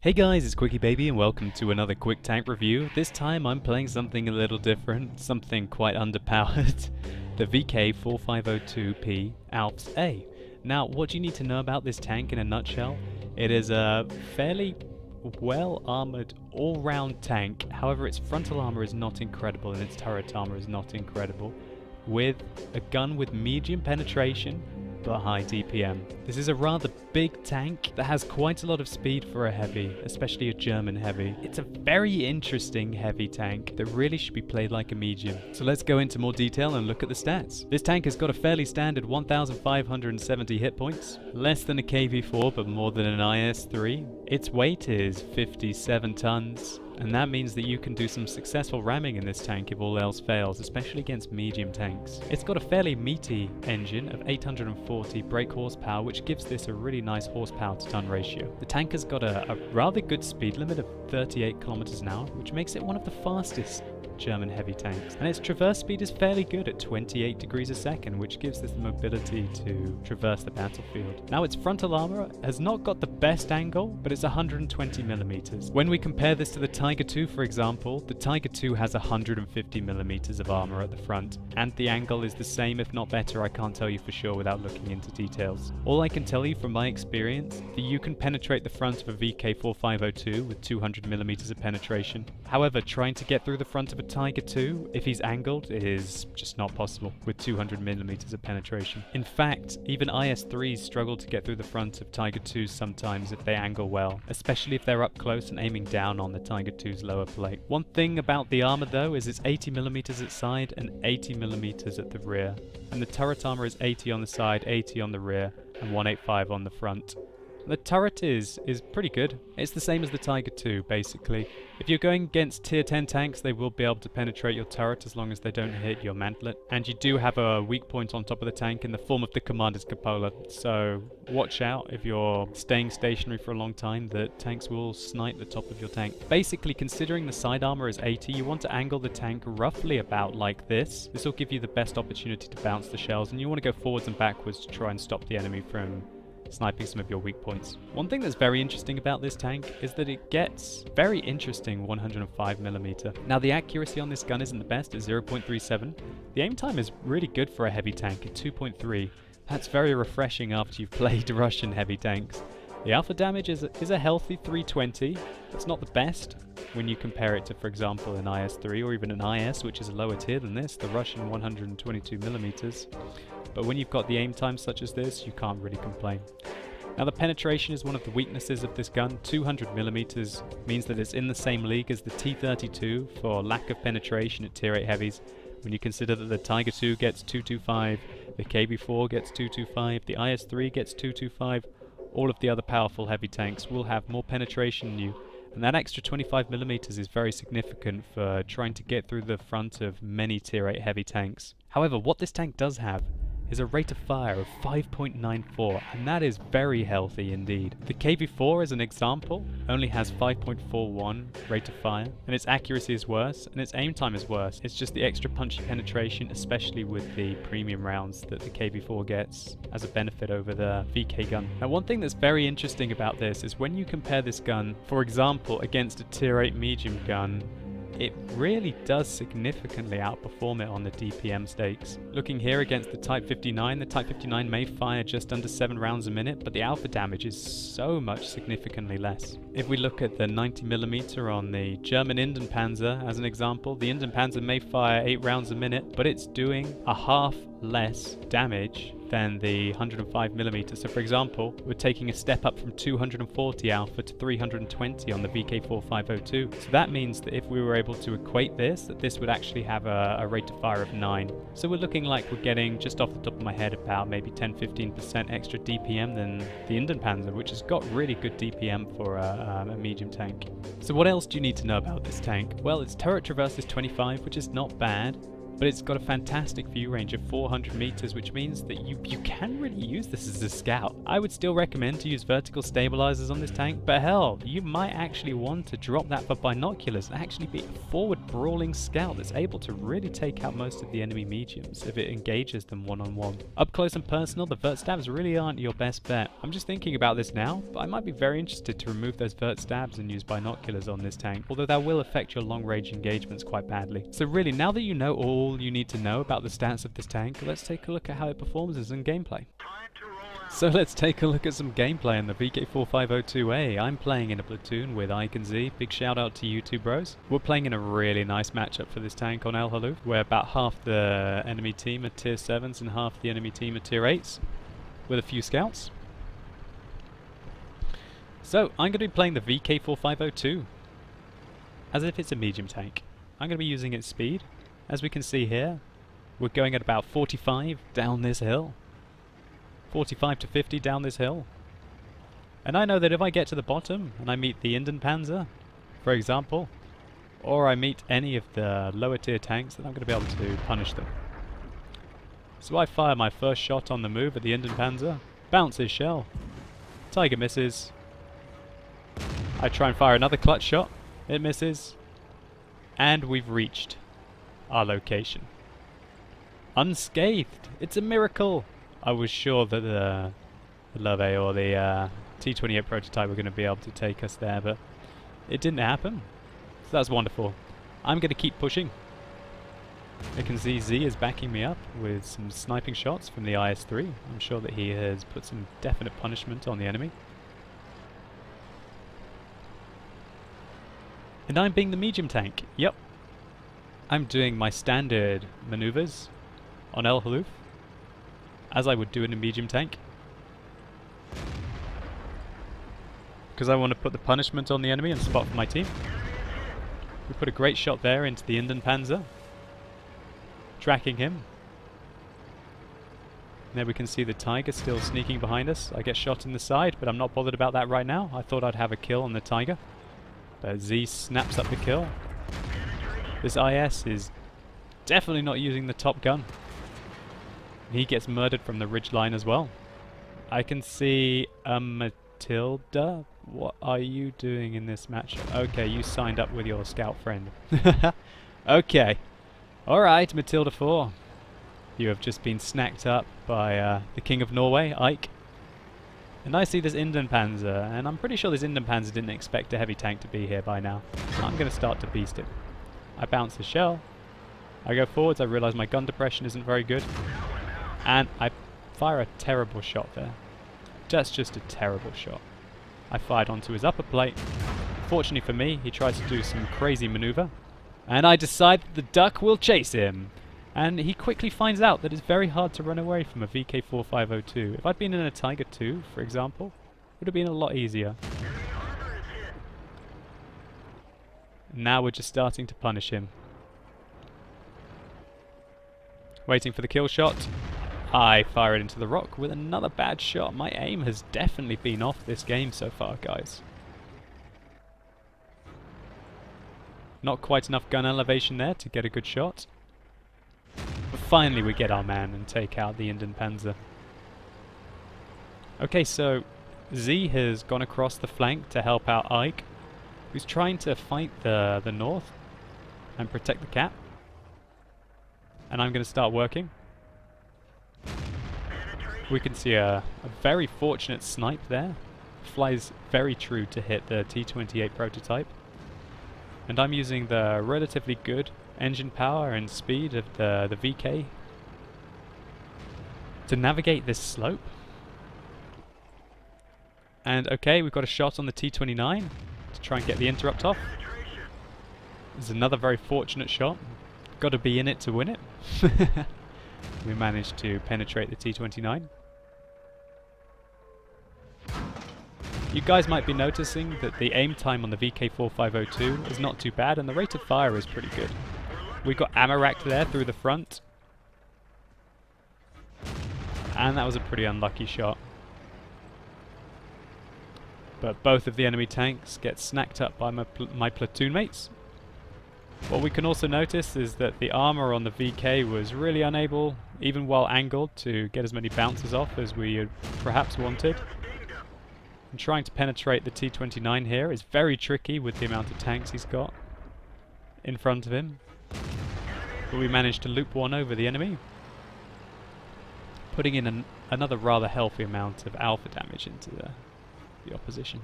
Hey guys, it's Quickie Baby and welcome to another quick tank review. This time I'm playing something a little different, something quite underpowered. The VK4502P Alps A. Now, what do you need to know about this tank in a nutshell? It is a fairly well-armoured, all-round tank. However, its frontal armour is not incredible and its turret armour is not incredible. With a gun with medium penetration, but high DPM. This is a rather big tank that has quite a lot of speed for a heavy, especially a German heavy. It's a very interesting heavy tank that really should be played like a medium. So let's go into more detail and look at the stats. This tank has got a fairly standard 1,570 hit points, less than a KV4 but more than an IS-3. Its weight is 57 tons. And that means that you can do some successful ramming in this tank if all else fails, especially against medium tanks. It's got a fairly meaty engine of 840 brake horsepower, which gives this a really nice horsepower to ton ratio. The tank has got a rather good speed limit of 38 kilometers an hour, which makes it one of the fastest German heavy tanks. And its traverse speed is fairly good at 28 degrees a second, which gives this the mobility to traverse the battlefield. Now, its frontal armor has not got the best angle, but it's 120 millimeters. When we compare this to the Tiger II, for example, the Tiger II has 150 millimeters of armor at the front, and the angle is the same, if not better. I can't tell you for sure without looking into details. All I can tell you from my experience, that you can penetrate the front of a VK4502 with 200 millimeters of penetration. However, trying to get through the front of a Tiger II, if he's angled, is just not possible with 200 millimeters of penetration. In fact, even IS-3s struggle to get through the front of Tiger IIs sometimes if they angle well, especially if they're up close and aiming down on the Tiger II's lower plate. One thing about the armor though is it's 80 millimeters at side and 80 millimeters at the rear, and the turret armor is 80 on the side, 80 on the rear, and 185 on the front. The turret is pretty good. It's the same as the Tiger II, basically. If you're going against tier 10 tanks, they will be able to penetrate your turret as long as they don't hit your mantlet. And you do have a weak point on top of the tank in the form of the commander's cupola. So watch out if you're staying stationary for a long time that tanks will snipe the top of your tank. Basically, considering the side armor is 80, you want to angle the tank roughly about like this. This will give you the best opportunity to bounce the shells, and you want to go forwards and backwards to try and stop the enemy from sniping some of your weak points. One thing that's very interesting about this tank is that it gets very interesting 105mm. Now, the accuracy on this gun isn't the best at 0.37. The aim time is really good for a heavy tank at 2.3. That's very refreshing after you've played Russian heavy tanks. The alpha damage is a healthy 320. It's not the best when you compare it to, for example, an IS-3 or even an IS, which is a lower tier than this, the Russian 122mm. But when you've got the aim time such as this, you can't really complain. Now, the penetration is one of the weaknesses of this gun. 200mm means that it's in the same league as the T-32 for lack of penetration at tier 8 heavies. When you consider that the Tiger II gets 225, the KV4 gets 225, the IS-3 gets 225, all of the other powerful heavy tanks will have more penetration than you. And that extra 25mm is very significant for trying to get through the front of many tier 8 heavy tanks. However, what this tank does have is a rate of fire of 5.94, and that is very healthy indeed. The KV4, as an example, only has 5.41 rate of fire, and its accuracy is worse, and its aim time is worse. It's just the extra punchy penetration, especially with the premium rounds that the KV4 gets as a benefit over the VK gun. Now, one thing that's very interesting about this is when you compare this gun, for example, against a tier 8 medium gun, it really does significantly outperform it on the DPM stakes. Looking here against the Type 59, the Type 59 may fire just under 7 rounds a minute, but the alpha damage is so much significantly less. If we look at the 90mm on the German Panzer as an example, the Panzer may fire 8 rounds a minute, but it's doing a half less damage than the 105mm. So for example, we're taking a step up from 240 alpha to 320 on the VK4502. So that means that if we were able to equate this, that this would actually have a rate of fire of 9. So we're looking like we're getting, just off the top of my head, about maybe 10-15% extra DPM than the Panzer, which has got really good DPM for a medium tank. So what else do you need to know about this tank? Well, its turret traverse is 25, which is not bad. but it's got a fantastic view range of 400 meters, which means that you can really use this as a scout. I would still recommend to use vertical stabilizers on this tank, but hell, you might actually want to drop that for binoculars and actually be a forward brawling scout that's able to really take out most of the enemy mediums if it engages them one-on-one. Up close and personal, the vert stabs really aren't your best bet. I'm just thinking about this now, but I might be very interested to remove those vert stabs and use binoculars on this tank, although that will affect your long range engagements quite badly. So really, now that you know all you need to know about the stats of this tank, let's take a look at how it performs as in gameplay. So let's take a look at some gameplay in the VK4502A. I'm playing in a platoon with Ike and Z. Big shout out to you two bros. We're playing in a really nice matchup for this tank on El Haluf, where about half the enemy team are tier 7s and half the enemy team are tier 8s, with a few scouts. So I'm going to be playing the VK4502 as if it's a medium tank. I'm going to be using its speed. As we can see here, we're going at about 45 down this hill. 45 to 50 down this hill. And I know that if I get to the bottom and I meet the Inden Panzer, for example, or I meet any of the lower tier tanks, then I'm going to be able to punish them. So I fire my first shot on the move at the Inden Panzer, bounces shell, Tiger misses. I try and fire another clutch shot, it misses, and we've reached our location. Unscathed! It's a miracle! I was sure that the Love or the T28 prototype were going to be able to take us there, but it didn't happen. So that's wonderful. I'm going to keep pushing. I can see Z is backing me up with some sniping shots from the IS-3. I'm sure that he has put some definite punishment on the enemy. And I'm being the medium tank. Yep. I'm doing my standard maneuvers on El Haluf, as I would do in a medium tank, because I want to put the punishment on the enemy and spot for my team. We put a great shot there into the Inden Panzer, tracking him. There we can see the Tiger still sneaking behind us. I get shot in the side, but I'm not bothered about that right now. I thought I'd have a kill on the Tiger, but Z snaps up the kill. This IS is definitely not using the top gun. He gets murdered from the ridge line as well. I can see Matilda. What are you doing in this match? Okay, you signed up with your scout friend. Okay. Alright, Matilda 4. You have just been snacked up by the King of Norway, Ike. And I see this Inden Panzer, and I'm pretty sure this Inden Panzer didn't expect a heavy tank to be here by now. I'm going to start to beast it. I bounce the shell. I go forwards, I realise my gun depression isn't very good. And I fire a terrible shot there. That's just a terrible shot. I fired onto his upper plate. Fortunately for me, he tries to do some crazy maneuver. And I decide that the duck will chase him. And he quickly finds out that it's very hard to run away from a VK4502. If I'd been in a Tiger 2, for example, it would have been a lot easier. Now we're just starting to punish him. Waiting for the kill shot. I fire it into the rock with another bad shot. My aim has definitely been off this game so far, guys. Not quite enough gun elevation there to get a good shot. But finally we get our man and take out the Inden Panzer. Okay, so Z has gone across the flank to help out Ike, who's trying to fight the north and protect the cap. And I'm going to start working. We can see a very fortunate snipe there. Flies very true to hit the T28 prototype. And I'm using the relatively good engine power and speed of the VK to navigate this slope. And okay, we've got a shot on the T29 to try and get the interrupt off. There's another very fortunate shot. Got to be in it to win it. We managed to penetrate the T29. You guys might be noticing that the aim time on the VK4502 is not too bad, and the rate of fire is pretty good. We got ammo racked there through the front. And that was a pretty unlucky shot. But both of the enemy tanks get snacked up by my platoon mates. What we can also notice is that the armor on the VK was really unable, even while angled, to get as many bounces off as we had perhaps wanted. And trying to penetrate the T-29 here is very tricky with the amount of tanks he's got in front of him. But we managed to loop one over the enemy, putting in another rather healthy amount of alpha damage into the opposition.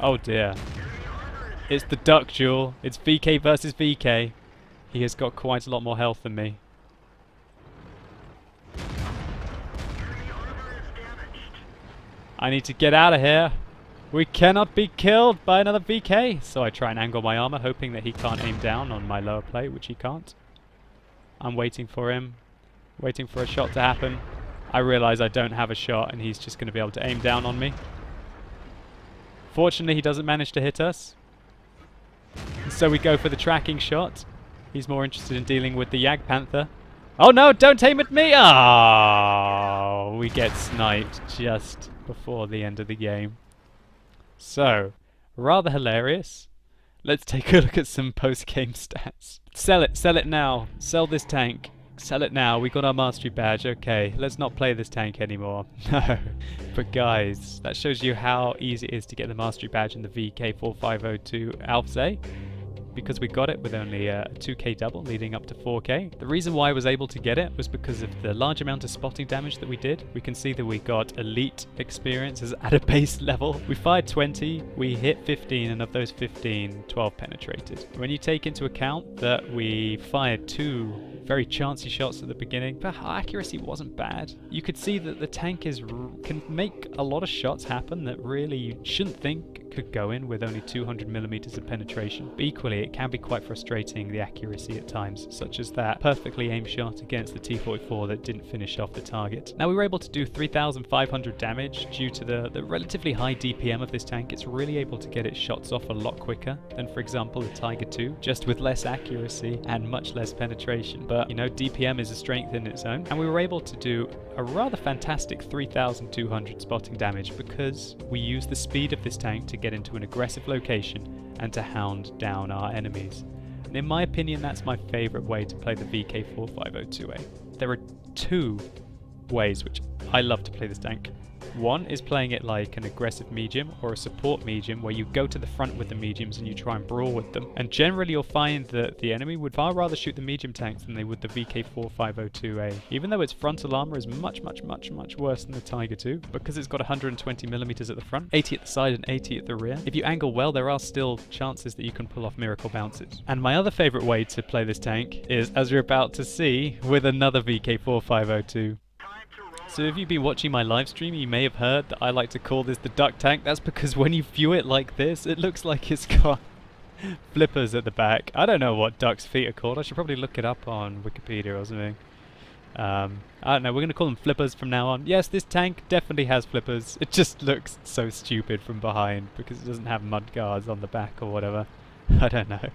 Oh dear. It's the duck duel. It's VK versus VK. He has got quite a lot more health than me. I need to get out of here. We cannot be killed by another VK. So I try and angle my armor, hoping that he can't aim down on my lower plate, which he can't. I'm waiting for him. Waiting for a shot to happen. I realize I don't have a shot and he's just going to be able to aim down on me. Fortunately, he doesn't manage to hit us. And so we go for the tracking shot. He's more interested in dealing with the Yag Panther. Oh no, don't aim at me! Oh, we get sniped just before the end of the game. So, rather hilarious. Let's take a look at some post-game stats. Sell it now. Sell this tank. Sell it now. We got our mastery badge. Okay, let's not play this tank anymore. No. But guys, that shows you how easy it is to get the mastery badge in the VK4502 Alps A. Because we got it with only a 2k double leading up to 4k. The reason why I was able to get it was because of the large amount of spotting damage that we did. We can see that we got elite experiences at a base level. We fired 20, we hit 15, and of those 15, 12 penetrated. When you take into account that we fired 2 very chancy shots at the beginning, but our accuracy wasn't bad. You could see that the tank can make a lot of shots happen that really you shouldn't think could go in with only 200mm of penetration. But equally, it can be quite frustrating, the accuracy at times, such as that perfectly aimed shot against the T-44 that didn't finish off the target. Now, we were able to do 3,500 damage due to the relatively high DPM of this tank. It's really able to get its shots off a lot quicker than, for example, the Tiger II, just with less accuracy and much less penetration. But, you know, DPM is a strength in its own, and we were able to do a rather fantastic 3,200 spotting damage because we used the speed of this tank to get into an aggressive location and to hound down our enemies. And in my opinion, that's my favourite way to play the VK4502A. There are 2 ways which I love to play this tank. One is playing it like an aggressive medium or a support medium, where you go to the front with the mediums and you try and brawl with them. And generally you'll find that the enemy would far rather shoot the medium tanks than they would the VK4502A. Even though its frontal armor is much worse than the Tiger II, because it's got 120mm at the front, 80 at the side and 80 at the rear. If you angle well, there are still chances that you can pull off miracle bounces. And my other favorite way to play this tank is, as you're about to see, with another VK4502. So if you've been watching my live stream, you may have heard that I like to call this the duck tank. That's because when you view it like this, it looks like it's got flippers at the back. I don't know what duck's feet are called. I should probably look it up on Wikipedia or something. I don't know, we're going to call them flippers from now on. Yes, this tank definitely has flippers. It just looks so stupid from behind because it doesn't have mud guards on the back or whatever. I don't know. It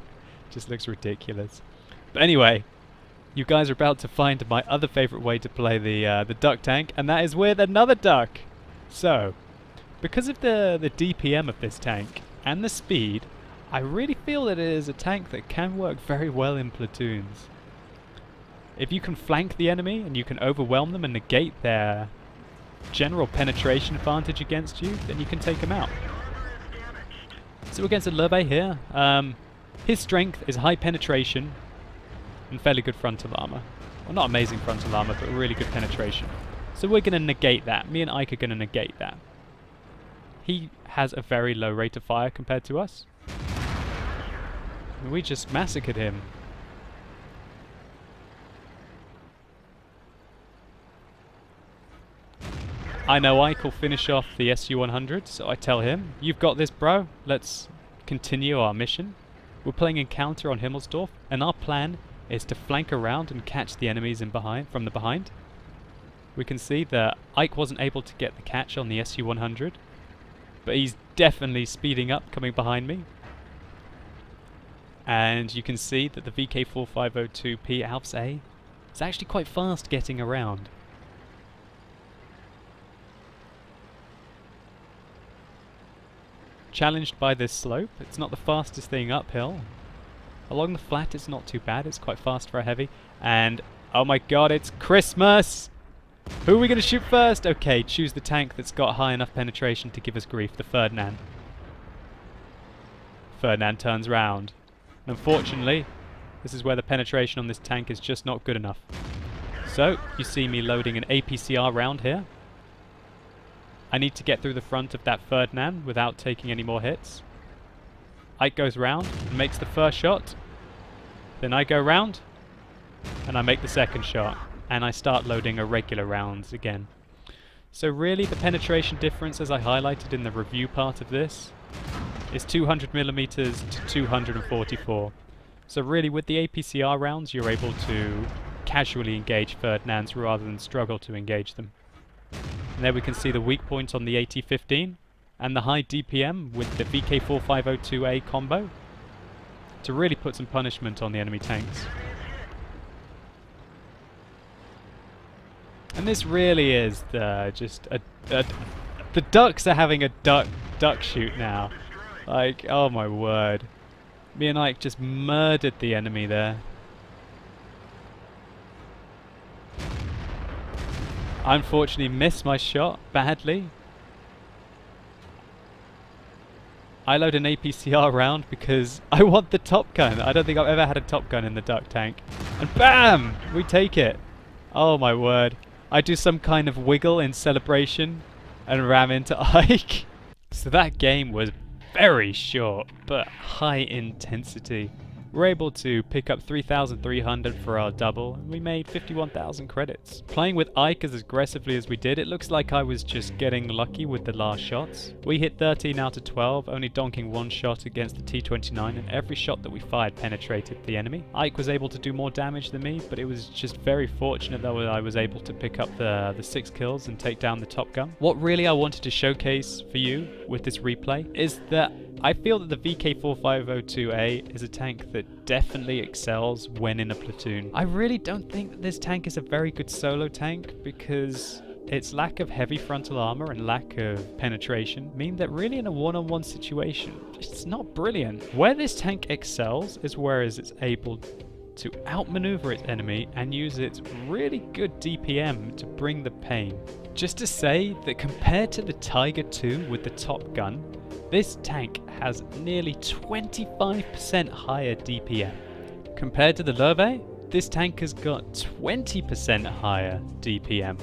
just looks ridiculous. But anyway, you guys are about to find my other favourite way to play the duck tank, and that is with another duck. So, because of the DPM of this tank and the speed, I really feel that it is a tank that can work very well in platoons. If you can flank the enemy and you can overwhelm them and negate their general penetration advantage against you, then you can take them out. So against a Leve here, his strength is high penetration and fairly good frontal armor. Well, not amazing frontal armor, but really good penetration. So we're going to negate that. Me and Ike are going to negate that. He has a very low rate of fire compared to us. We just massacred him. I know Ike will finish off the SU-100, so I tell him, "You've got this, bro. Let's continue our mission." We're playing Encounter on Himmelsdorf, and our plan is to flank around and catch the enemies from the behind. We can see that Ike wasn't able to get the catch on the SU-100, but he's definitely speeding up coming behind me. And you can see that the VK4502P Alps A is actually quite fast getting around. challenged by this slope. It's not the fastest thing uphill. Along the flat it's not too bad, it's quite fast for a heavy. And oh my god, it's Christmas! Who are we going to shoot first? Okay, choose the tank that's got high enough penetration to give us grief, the Ferdinand. Ferdinand turns round. Unfortunately, this is where the penetration on this tank is just not good enough. So, you see me loading an APCR round here. I need to get through the front of that Ferdinand without taking any more hits. Ike goes round and makes the first shot. Then I go round and I make the second shot. And I start loading irregular rounds again. So really the penetration difference, as I highlighted in the review part of this, is 200mm to 244. So really with the APCR rounds you're able to casually engage Ferdinands rather than struggle to engage them. And there we can see the weak point on the AT-15 and the high DPM with the VK4502A combo to really put some punishment on the enemy tanks. And this really is the ducks are having a duck shoot now. Like, oh my word. Me and Ike just murdered the enemy there. I unfortunately missed my shot badly. I load an APCR round because I want the top gun. I don't think I've ever had a top gun in the duck tank. And BAM! We take it. Oh my word. I do some kind of wiggle in celebration and ram into Ike. So that game was very short, but high intensity. We're able to pick up 3,300 for our double, and we made 51,000 credits. Playing with Ike as aggressively as we did, it looks like I was just getting lucky with the last shots. We hit 13 out of 12, only donking one shot against the T-29, and every shot that we fired penetrated the enemy. Ike was able to do more damage than me, but it was just very fortunate that I was able to pick up the 6 kills and take down the top gun. What really I wanted to showcase for you with this replay is that I feel that the VK4502A is a tank that definitely excels when in a platoon. I really don't think that this tank is a very good solo tank because its lack of heavy frontal armor and lack of penetration mean that really in a one-on-one situation, it's not brilliant. Where this tank excels is whereas it's able to outmaneuver its enemy and use its really good DPM to bring the pain. Just to say that compared to the Tiger II with the Top Gun, this tank has nearly 25% higher DPM. Compared to the Loewe, this tank has got 20% higher DPM.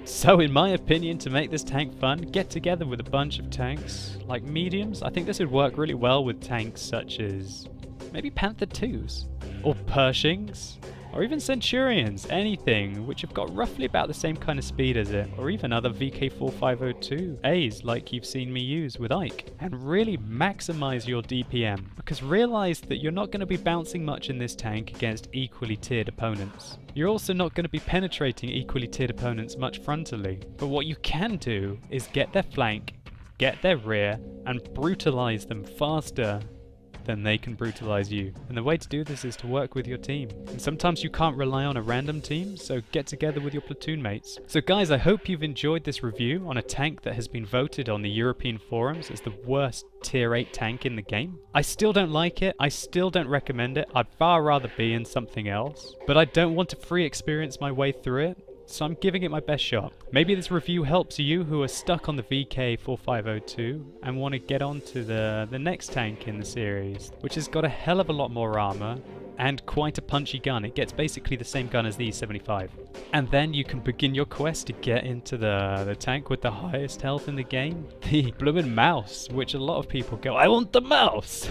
So in my opinion, to make this tank fun, get together with a bunch of tanks like mediums. I think this would work really well with tanks such as maybe Panther IIs, or Pershings, or even Centurions, anything which have got roughly about the same kind of speed as it, or even other VK4502As like you've seen me use with Ike, and really maximize your DPM, because realize that you're not going to be bouncing much in this tank against equally tiered opponents. You're also not going to be penetrating equally tiered opponents much frontally, but what you can do is get their flank, get their rear, and brutalize them faster then they can brutalize you. And the way to do this is to work with your team. And sometimes you can't rely on a random team, so get together with your platoon mates. So guys, I hope you've enjoyed this review on a tank that has been voted on the European forums as the worst tier 8 tank in the game. I still don't like it, I still don't recommend it, I'd far rather be in something else, but I don't want to free experience my way through it. So I'm giving it my best shot. Maybe this review helps you who are stuck on the VK4502 and want to get on to the next tank in the series, which has got a hell of a lot more armor and quite a punchy gun. It gets basically the same gun as the E75. And then you can begin your quest to get into the tank with the highest health in the game, the bloomin' mouse, which a lot of people go, I want the mouse!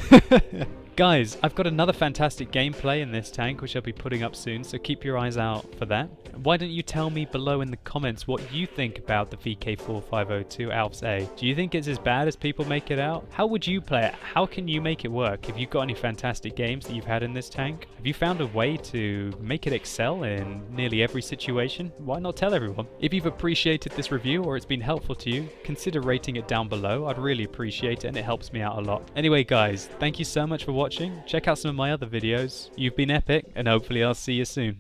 Guys, I've got another fantastic gameplay in this tank which I'll be putting up soon, so keep your eyes out for that. Why don't you tell me below in the comments what you think about the VK4502 Alps A? Do you think it's as bad as people make it out? How would you play it? How can you make it work? Have you got any fantastic games that you've had in this tank? Have you found a way to make it excel in nearly every situation? Why not tell everyone? If you've appreciated this review or it's been helpful to you, consider rating it down below. I'd really appreciate it and it helps me out a lot. Anyway guys, thank you so much for watching. Check out some of my other videos. You've been epic and hopefully I'll see you soon.